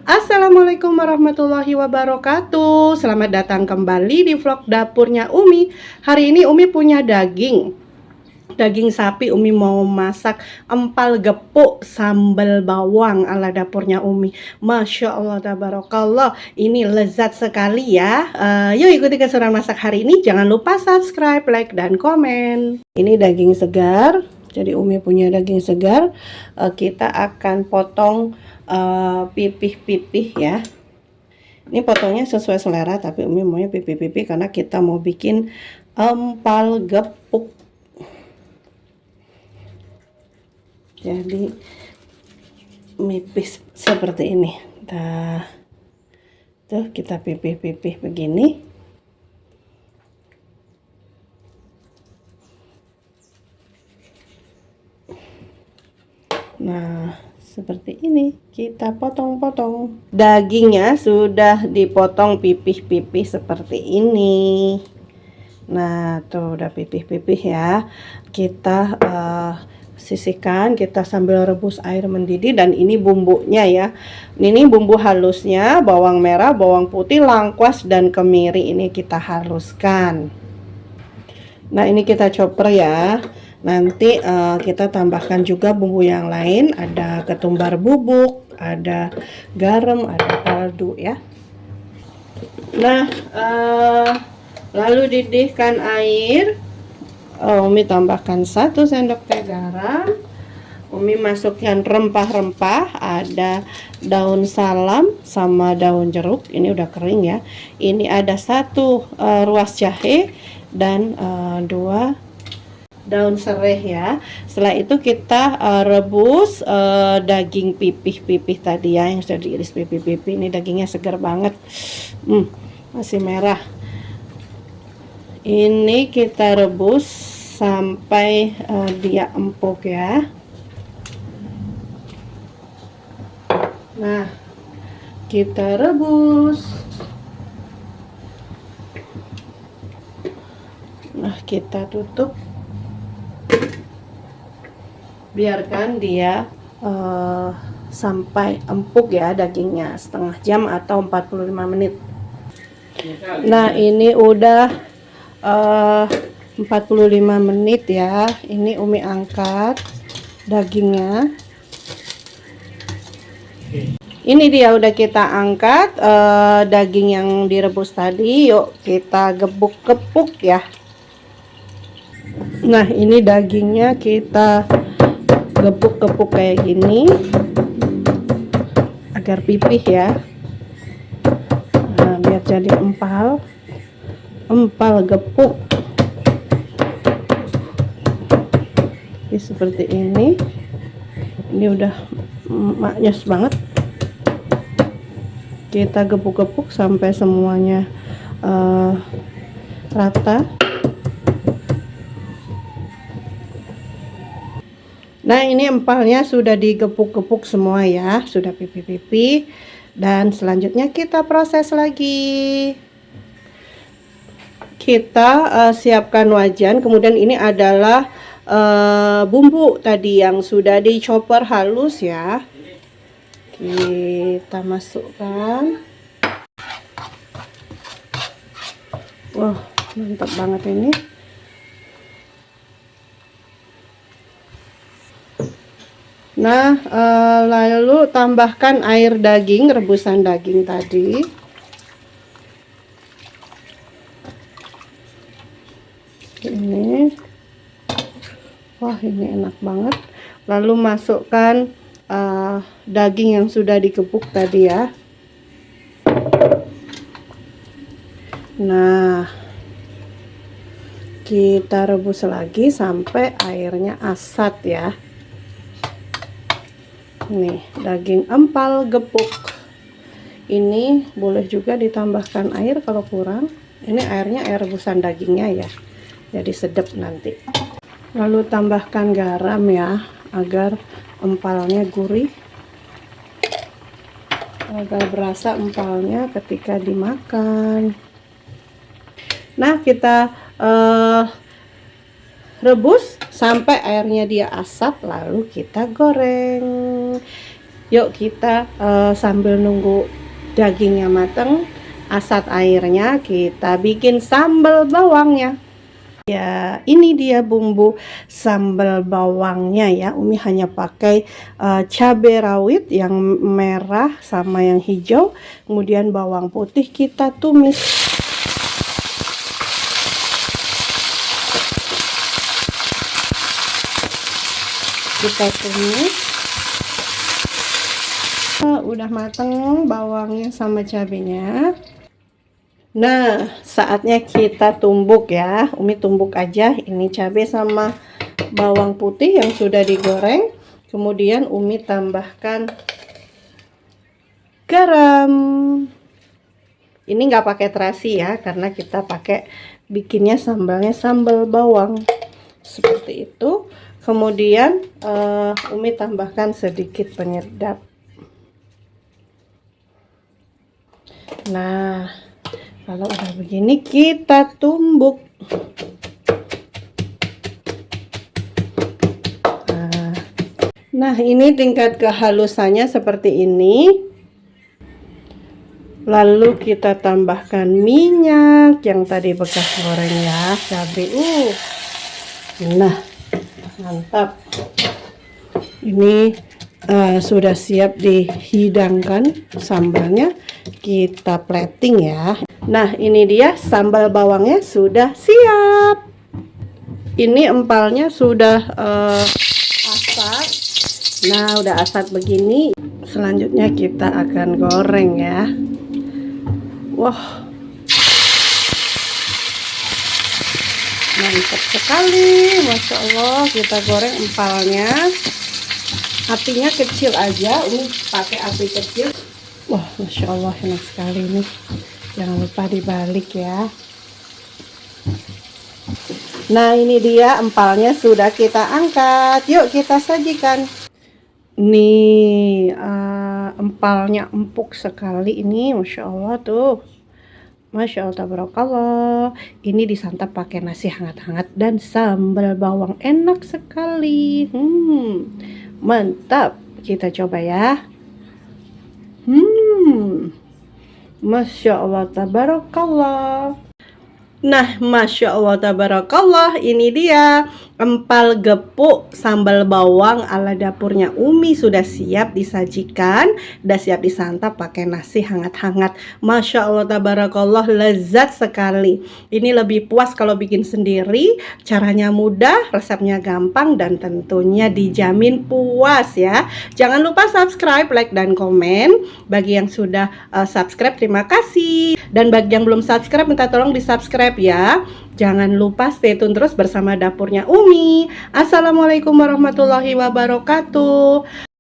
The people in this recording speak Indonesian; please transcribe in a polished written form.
Assalamualaikum warahmatullahi wabarakatuh. Selamat datang kembali di vlog dapurnya Umi. Hari ini Umi punya daging sapi. Umi mau masak empal gepuk sambal bawang ala dapurnya Umi. Masya Allah tabarakallah, ini lezat sekali ya. Yuk ikuti keseruan masak hari ini. Jangan lupa subscribe, like, dan komen. Ini daging segar, jadi Umi punya daging segar. Kita akan potong pipih-pipih ya. Ini potongnya sesuai selera, tapi Umi maunya pipih-pipih karena kita mau bikin empal gepuk. Jadi mipis seperti ini. Tuh kita pipih-pipih begini. Nah, seperti ini kita potong-potong. Dagingnya sudah dipotong pipih-pipih seperti ini. Nah, tuh udah pipih-pipih ya. Kita sisihkan, kita sambil rebus air mendidih. Dan ini bumbunya ya. Ini bumbu halusnya, bawang merah, bawang putih, lengkuas, dan kemiri. Ini kita haluskan. Nah, ini kita chopper ya. Nanti kita tambahkan juga bumbu yang lain, ada ketumbar bubuk, ada garam, ada kaldu ya. Nah, lalu didihkan air. Umi tambahkan 1 sendok teh garam. Umi masukkan rempah-rempah, ada daun salam sama daun jeruk. Ini udah kering ya. Ini ada 1 ruas jahe dan 2 daun serai ya. Setelah itu kita rebus daging pipih-pipih tadi ya, yang sudah diiris pipih-pipih. Ini dagingnya segar banget, masih merah. Ini kita rebus sampai dia empuk ya. Nah, kita rebus. Nah, kita tutup. Biarkan dia sampai empuk ya dagingnya, setengah jam atau 45 menit. Nah, ini udah 45 menit ya. Ini Umi angkat dagingnya. Ini dia udah kita angkat daging yang direbus tadi. Yuk kita gebuk-gebuk ya. Nah, ini dagingnya kita gebuk-gebuk kayak gini agar pipih ya. Nah, biar jadi empal gepuk. Oke, seperti ini. Ini udah maknyes banget. Kita gebuk-gebuk sampai semuanya rata. Nah, ini empalnya sudah digepuk-gepuk semua ya, sudah pipih-pipih. Dan selanjutnya kita proses lagi. Kita siapkan wajan, kemudian ini adalah bumbu tadi yang sudah di-chopper halus ya. Kita masukkan. Wah, mantap banget ini. Nah, lalu tambahkan air daging, rebusan daging tadi. Ini, wah ini enak banget. Lalu masukkan daging yang sudah digebuk tadi ya. Nah, kita rebus lagi sampai airnya asat ya. Nih, daging empal gepuk. Ini boleh juga ditambahkan air kalau kurang. Ini airnya air rebusan dagingnya ya, jadi sedap nanti. Lalu tambahkan garam ya, agar empalnya gurih, agar berasa empalnya ketika dimakan. Nah, kita rebus sampai airnya dia asap, lalu kita goreng. Yuk kita sambil nunggu dagingnya mateng, asat airnya, kita bikin sambal bawangnya. Ya, ini dia bumbu sambal bawangnya ya. Umi hanya pakai cabai rawit yang merah sama yang hijau, kemudian bawang putih kita tumis. Kita tumis. Udah mateng bawangnya sama cabenya. Nah, saatnya kita tumbuk ya. Umi tumbuk aja ini cabai sama bawang putih yang sudah digoreng. Kemudian Umi tambahkan garam. Ini nggak pakai terasi ya, karena kita pakai bikinnya sambalnya sambal bawang. Seperti itu. Kemudian Umi tambahkan sedikit penyedap. Nah, kalau udah begini kita tumbuk. Nah, ini tingkat kehalusannya seperti ini. Lalu kita tambahkan minyak yang tadi bekas goreng ya, cabai. Nah, mantap. Ini sudah siap dihidangkan sambalnya. Kita plating ya. Nah, ini dia sambal bawangnya sudah siap. Ini empalnya sudah asat. Nah, udah asat begini. Selanjutnya kita akan goreng ya. Wah, mantap sekali, Masya Allah. Kita goreng empalnya. Apinya kecil aja. Ini pakai api kecil. Wah, Masya Allah, enak sekali nih. Jangan lupa dibalik ya. Nah, ini dia empalnya sudah kita angkat. Yuk kita sajikan. Nih, empalnya empuk sekali ini, Masya Allah tuh. Masya Allah, tabarakallah. Ini disantap pakai nasi hangat-hangat dan sambal bawang, enak sekali. Mantap. Kita coba ya. Masya Allah, tabarakallah. Nah, Masya Allah, tabarakallah. Ini dia empal gepuk sambal bawang ala dapurnya Umi sudah siap disajikan, sudah siap disantap pakai nasi hangat-hangat. Masya Allah, tabarakallah, lezat sekali. Ini lebih puas kalau bikin sendiri. Caranya mudah, resepnya gampang, dan tentunya dijamin puas ya. Jangan lupa subscribe, like, dan komen. Bagi yang sudah subscribe, terima kasih. Dan bagi yang belum subscribe, minta tolong di subscribe ya. Jangan lupa stay tune terus bersama dapurnya Umi. Assalamualaikum warahmatullahi wabarakatuh.